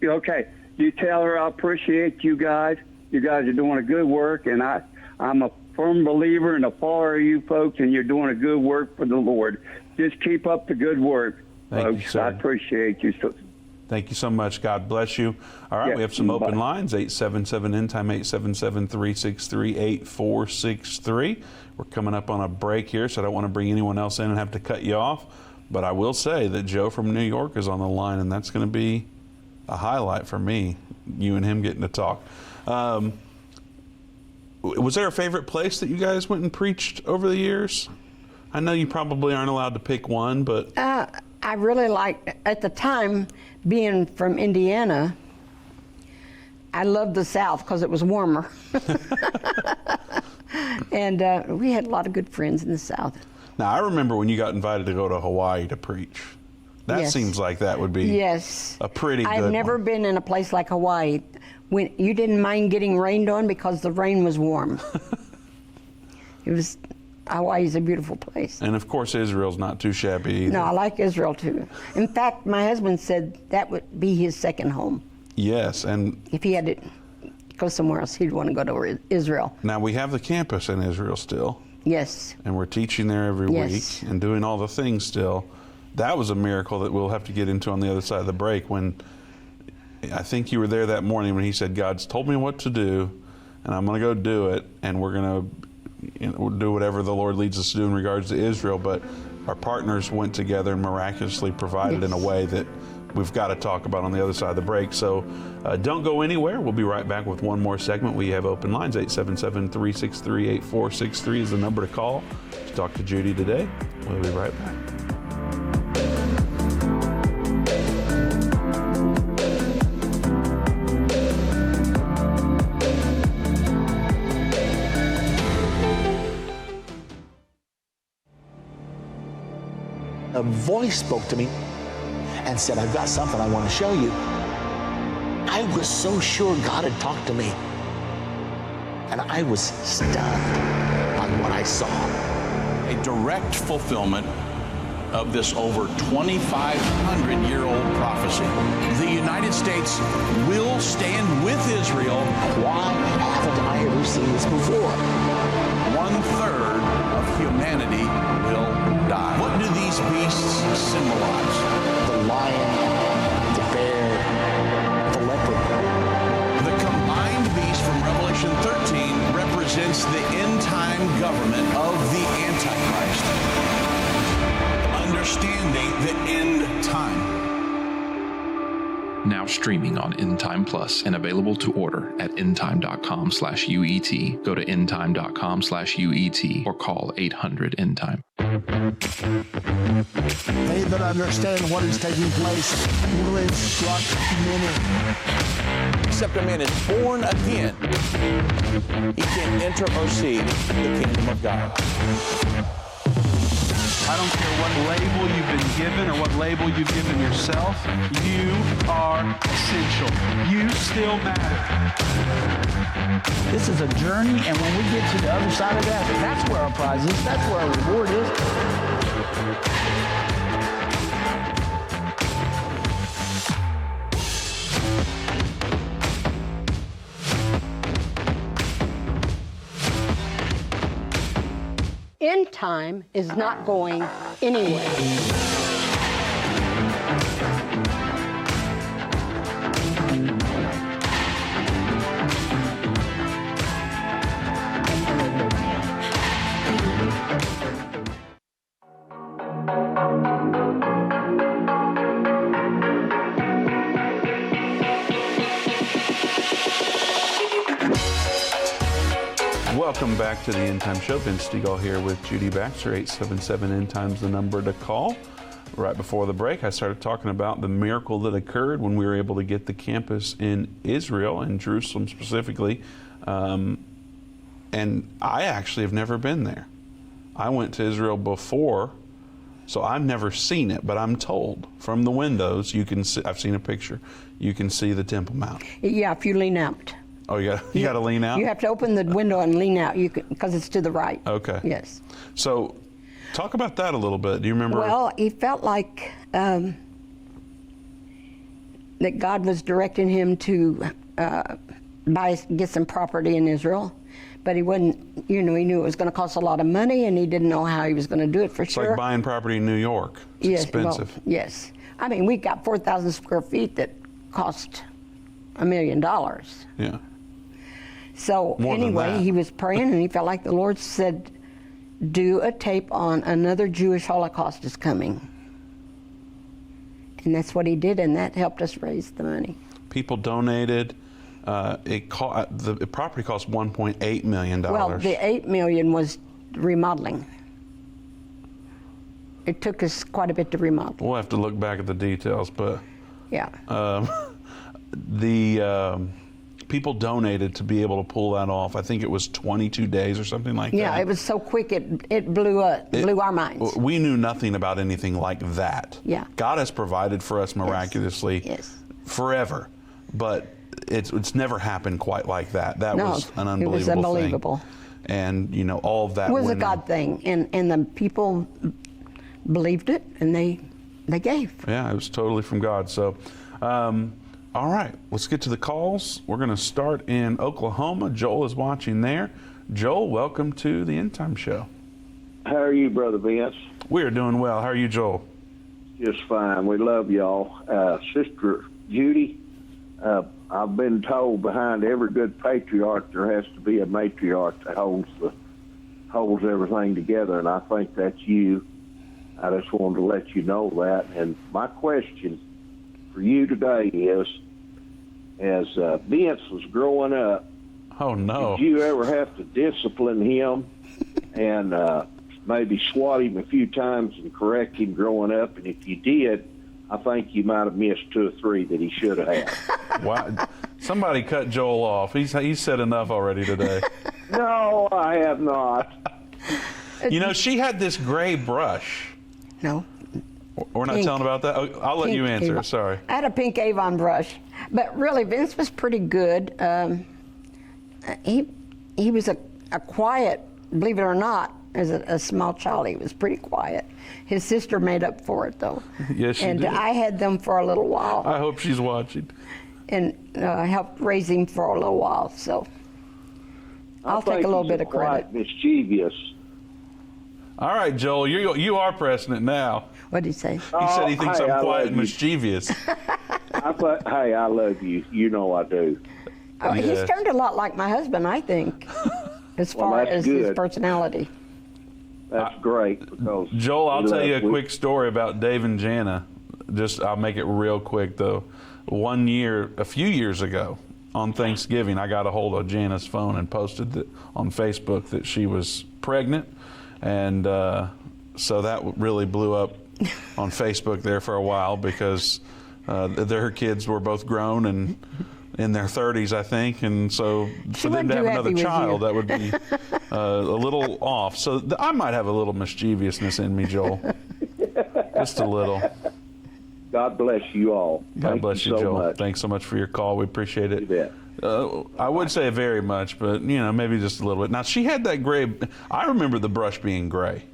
Okay. You tell her I appreciate you guys. You guys are doing a good work, and I'm a firm believer and a follower of you folks, and you're doing a good work for the Lord. Just keep up the good work, Thank you, folks. sir. I appreciate you. Thank you so much. God bless you. All right, we have some open lines, 877-ENDTIME, 877-363-8463. We're coming up on a break here, so I don't want to bring anyone else in and have to cut you off. But I will say that Joe from New York is on the line, and that's going to be a highlight for me, you and him getting to talk. Was there a favorite place that you guys went and preached over the years? I know you probably aren't allowed to pick one, but... I really liked, at the time, being from Indiana, I loved the South because it was warmer. And we had a lot of good friends in the South. Now, I remember when you got invited to go to Hawaii to preach. That seems like that would be a pretty good I've never been in a place like Hawaii. When you didn't mind getting rained on because the rain was warm. Hawaii's a beautiful place. And of course, Israel's not too shabby either. No, I like Israel too. In fact, my husband said that would be his second home. Yes, and if he had to go somewhere else, he'd want to go to Israel. Now we have the campus in Israel still. Yes. And we're teaching there every week and doing all the things still. That was a miracle that we'll have to get into on the other side of the break, when I think you were there that morning when he said, God's told me what to do, and I'm going to go do it, and we're going to do whatever the Lord leads us to do in regards to Israel. But our partners went together and miraculously provided in a way that we've got to talk about on the other side of the break. So don't go anywhere. We'll be right back with one more segment. We have open lines. 877-363-8463 is the number to call to talk to Judy today. We'll be right back. A voice spoke to me and said, I've got something I want to show you. I was so sure God had talked to me. And I was stunned on what I saw. A direct fulfillment of this over 2,500-year-old prophecy. The United States will stand with Israel. Why haven't I ever seen this before? 1/3 of humanity will die. What do these beasts symbolize? The lion, the bear, the leopard. The combined beast from Revelation 13 represents the end-time government of the Antichrist. Understanding the end time. Now streaming on Endtime Plus and available to order at endtime.com/UET. Go to endtime.com/UET or call 800-ENDTIME. They that understand what is taking place will instruct many. Except a man is born again, he can't enter or see the kingdom of God. I don't care what label you've been given or what label you've given yourself. You are essential. You still matter. This is a journey, and when we get to the other side of that, that's where our prize is. That's where our reward is. End time is not going anywhere. Welcome back to the Endtime Show. Vince Stegall here with Judy Baxter. 877 Endtime's the number to call. Right before the break, I started talking about the miracle that occurred when we were able to get the campus in Israel, in Jerusalem specifically. And I actually have never been there. I went to Israel before, so I've never seen it, but I'm told from the windows, you can see, I've seen a picture, you can see the Temple Mount. Yeah, if you lean out. Oh, you got to lean out? You have to open the window and lean out because it's to the right. Okay. Yes. So talk about that a little bit. Do you remember? Well, he felt like that God was directing him to get some property in Israel, but he wouldn't, he knew it was going to cost a lot of money, and he didn't know how he was going to do it for sure. It's like buying property in New York. It's expensive. Well, yes. I mean, we got 4,000 square feet that cost $1 million. Yeah. So anyway, he was praying, and he felt like the Lord said, do a tape on another Jewish Holocaust is coming. And that's what he did, and that helped us raise the money. People donated. The property cost $1.8 million. Well, the $8 million was remodeling. It took us quite a bit to remodel. We'll have to look back at the details, but yeah. People donated to be able to pull that off. I think it was 22 days or something like that. Yeah, it was so quick, it blew our minds. We knew nothing about anything like that. Yeah. God has provided for us miraculously forever, but it's never happened quite like that. That was an unbelievable thing. It was unbelievable. And, all of that. It was a God thing, and the people believed it, and they gave. Yeah, it was totally from God. So, all right, let's get to the calls. We're going to start in Oklahoma. Joel is watching there. Joel, welcome to the Endtime Show. How are you, Brother Vince? We are doing well. How are you, Joel? Just fine. We love y'all. Sister Judy, I've been told behind every good patriarch there has to be a matriarch that holds everything together, and I think that's you. I just wanted to let you know that. And my question for you today is, as Vince was growing up, oh no, did you ever have to discipline him and maybe swat him a few times and correct him growing up? And if you did, I think you might have missed 2 or 3 that he should have had. Wow. Somebody cut Joel off. He's said enough already today. No, I have not. She had this gray brush. No. We're not telling about that? Oh, I'll let you answer. Avon. Sorry. I had a pink Avon brush. But really, Vince was pretty good. He was a quiet, believe it or not, as a small child, he was pretty quiet. His sister made up for it, though. Yes, she did. And I had them for a little while. I hope she's watching. And helped raise him for a little while, so I'll take a little bit of credit. Mischievous. All right, Joel, you are pressing it now. What did he say? He said he thinks I'm quiet and mischievous. Hey, I love you. You know I do. He's turned a lot like my husband, I think, as far as his personality. That's great. Because Joel, I'll tell you a quick story about Dave and Jana. I'll make it real quick, though. A few years ago, on Thanksgiving, I got a hold of Jana's phone and posted on Facebook that she was pregnant. And so that really blew up on Facebook there for a while because their kids were both grown and in their 30s, I think. And so for them to have another child, that would be a little off. So I might have a little mischievousness in me, Joel. Just a little. God bless you all. God bless you, Joel. Much. Thanks so much for your call. We appreciate it. You bet. I would say very much, but maybe just a little bit. Now she had that gray. I remember the brush being gray.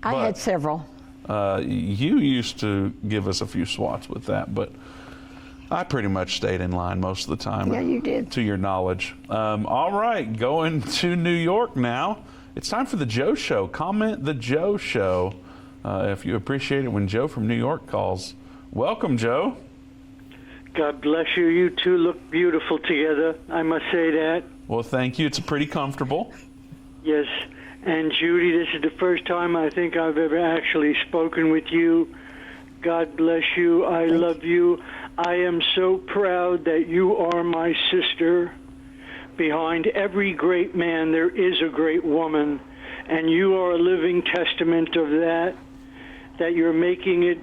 I had several. You used to give us a few swats with that, but I pretty much stayed in line most of the time. Yeah, you did. To your knowledge. All right, going to New York now. It's time for the Joe Show. Comment the Joe Show if you appreciate it when Joe from New York calls. Welcome, Joe. God bless you. You two look beautiful together. I must say that. Well, thank you. It's pretty comfortable. Yes. And Judy, this is the first time I think I've ever actually spoken with you. God bless you. I love you. I am so proud that you are my sister. behind every great man there is a great woman, and you are a living testament of that you're making it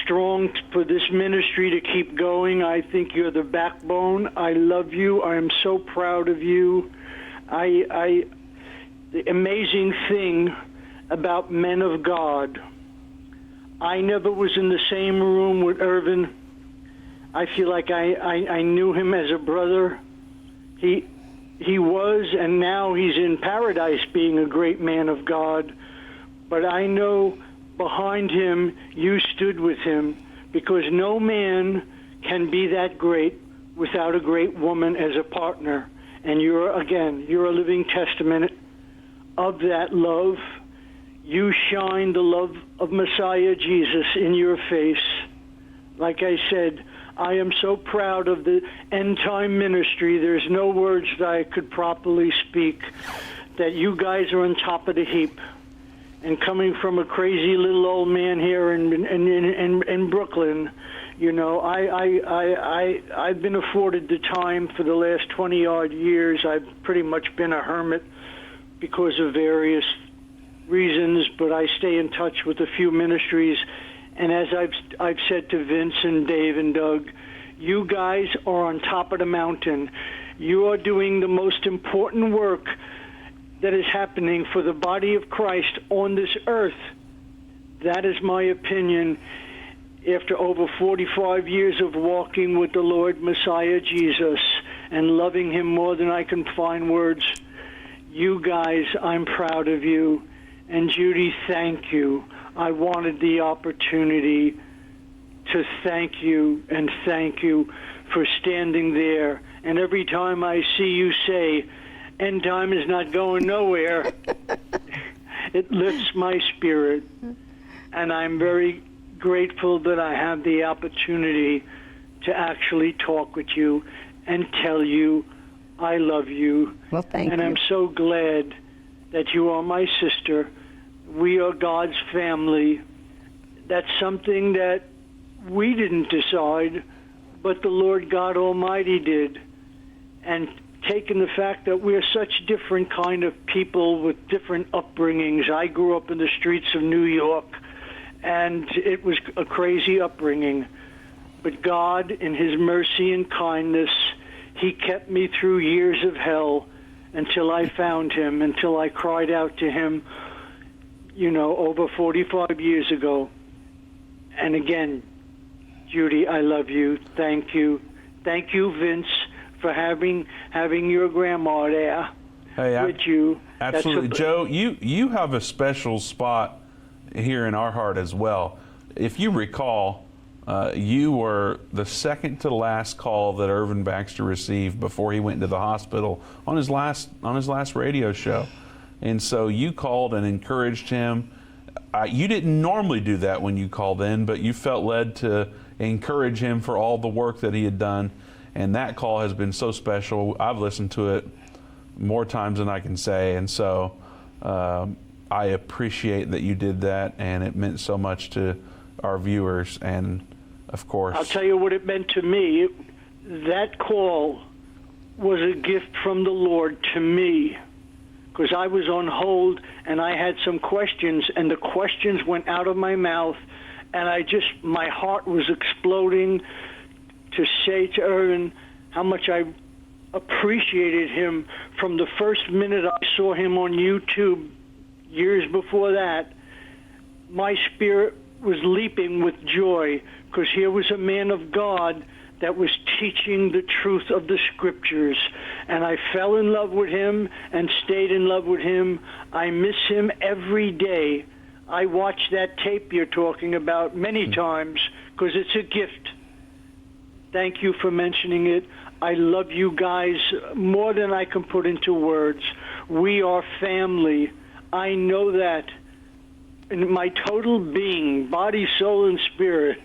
strong for this ministry to keep going. I think you're the backbone. I love you. I am so proud of you. The amazing thing about men of God, I never was in the same room with Irvin. I feel like I knew him as a brother. He was, and now he's in paradise being a great man of God. But I know behind him, you stood with him, because no man can be that great without a great woman as a partner. And you're a living testament of that love. You shine the love of Messiah Jesus in your face. Like I said, I am so proud of the End Time ministry. There's no words that I could properly speak, that you guys are on top of the heap. And coming from a crazy little old man here in Brooklyn, you know, I've been afforded the time for the last 20-odd years. I've pretty much been a hermit because of various reasons, but I stay in touch with a few ministries. And as I've said to Vince and Dave and Doug, you guys are on top of the mountain. You are doing the most important work that is happening for the body of Christ on this earth. That is my opinion. After over 45 years of walking with the Lord Messiah Jesus and loving him more than I can find words, you guys, I'm proud of you. And Judy, thank you. I wanted the opportunity to thank you and thank you for standing there. And every time I see you say, End Time is not going nowhere, it lifts my spirit. And I'm very grateful that I have the opportunity to actually talk with you and tell you I love you. Well, thank you. And I'm so glad that you are my sister. We are God's family. That's something that we didn't decide, but the Lord God Almighty did. And taking the fact that we're such different kind of people with different upbringings. I grew up in the streets of New York, and it was a crazy upbringing. But God, in his mercy and kindness, he kept me through years of hell until I found him, until I cried out to him, you know, over 45 years ago. And again, Judy, I love you. Thank you. Thank you, Vince, for having your grandma there with you. Absolutely. Joe, you have a special spot here in our heart as well. If you recall, you were the second to last call that Irvin Baxter received before he went to the hospital on his last radio show. And so you called and encouraged him. You didn't normally do that when you called in, but you felt led to encourage him for all the work that he had done. And that call has been so special. I've listened to it more times than I can say. And so I appreciate that you did that, and it meant so much to our viewers. And of course, I'll tell you what it meant to me. That call was a gift from the Lord to me, because I was on hold and I had some questions, and the questions went out of my mouth, and my heart was exploding to say to Irvin how much I appreciated him from the first minute I saw him on YouTube years before that. My spirit was leaping with joy, because here was a man of God that was teaching the truth of the scriptures. And I fell in love with him and stayed in love with him. I miss him every day. I watch that tape you're talking about many times, because it's a gift. Thank you for mentioning it. I love you guys more than I can put into words. We are family. I know that. And my total being, body, soul, and spirit,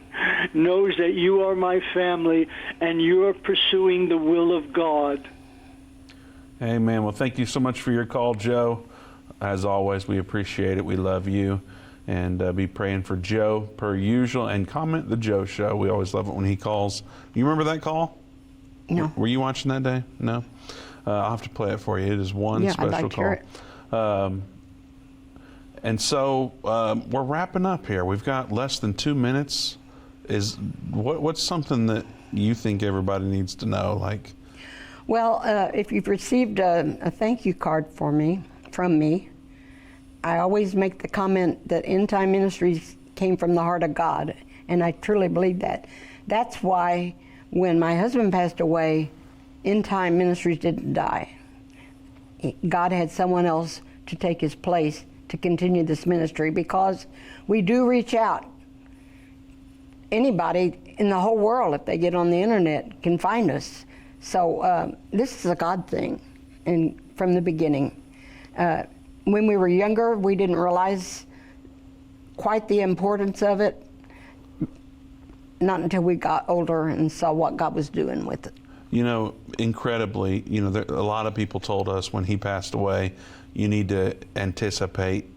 knows that you are my family and you are pursuing the will of God. Amen. Well, thank you so much for your call, Joe. As always, we appreciate it. We love you. And be praying for Joe per usual, and comment the Joe Show. We always love it when he calls. You remember that call? No. Were you watching that day? No? I'll have to play it for you. It is one Yeah, special I'd like to call. hear it. And so we're wrapping up here. We've got less than 2 minutes. What's something that you think everybody needs to know? Like, well, if you've received a thank you card from me, I always make the comment that End Time Ministries came from the heart of God, and I truly believe that. That's why when my husband passed away, End Time Ministries didn't die. God had someone else to take his place to continue this ministry, because we do reach out. Anybody in the whole world, if they get on the internet, can find us. So this is a God thing, and from the beginning. When we were younger, we didn't realize quite the importance of it, not until we got older and saw what God was doing with it. You know, incredibly, you know, a lot of people told us when he passed away, you need to anticipate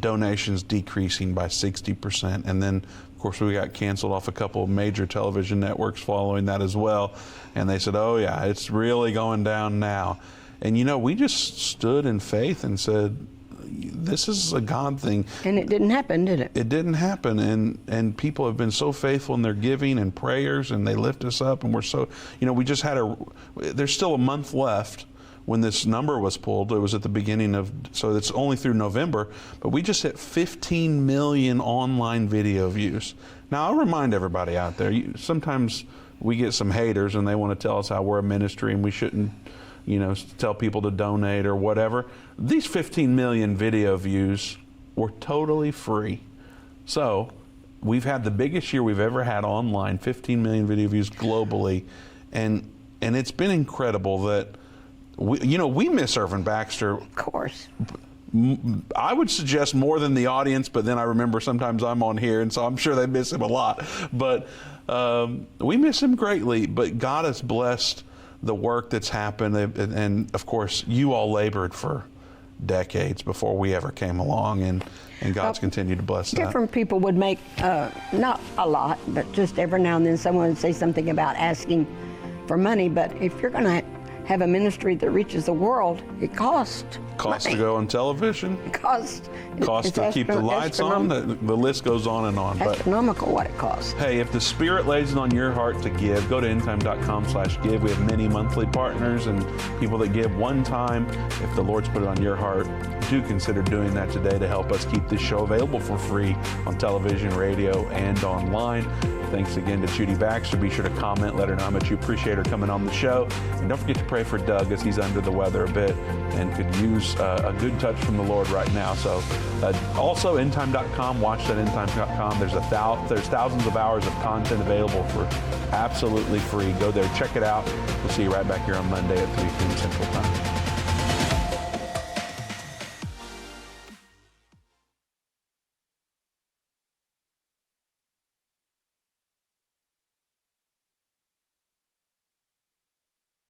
donations decreasing by 60%. And then, of course, we got canceled off a couple of major television networks following that as well. And they said, oh, yeah, it's really going down now. And, you know, we just stood in faith and said, this is a God thing. And it didn't happen, did it? It didn't happen. And people have been so faithful in their giving and prayers, and they lift us up. And we're so, you know, we just had there's still a month left when this number was pulled. It was at the beginning of, so it's only through November, but we just hit 15 million online video views. Now, I'll remind everybody out there, sometimes we get some haters and they want to tell us how we're a ministry and we shouldn't, you know, tell people to donate or whatever. These 15 million video views were totally free. So we've had the biggest year we've ever had online, 15 million video views globally. And it's been incredible that, we miss Irvin Baxter. Of course. I would suggest more than the audience, but then I remember sometimes I'm on here, and so I'm sure they miss him a lot. But we miss him greatly, but God has blessed the work that's happened. And of course, you all labored for decades before we ever came along, and God's continued to bless that. Different people would make, not a lot, but just every now and then someone would say something about asking for money. But if you're going to have a ministry that reaches the world, it costs Costs money. to go on television. Costs To keep the lights on. The list goes on and on. Astronomical what it costs. Hey, if the Spirit lays it on your heart to give, go to endtime.com/give. We have many monthly partners and people that give one time. If the Lord's put it on your heart, do consider doing that today to help us keep this show available for free on television, radio, and online. Thanks again to Judy Baxter. Be sure to comment, let her know how much you appreciate her coming on the show. And don't forget to pray for Doug, as he's under the weather a bit and could use a good touch from the Lord right now. So also endtime.com, watch that endtime.com. There's thousands of hours of content available for absolutely free. Go there, check it out. We'll see you right back here on Monday at 3 p.m. Central Time.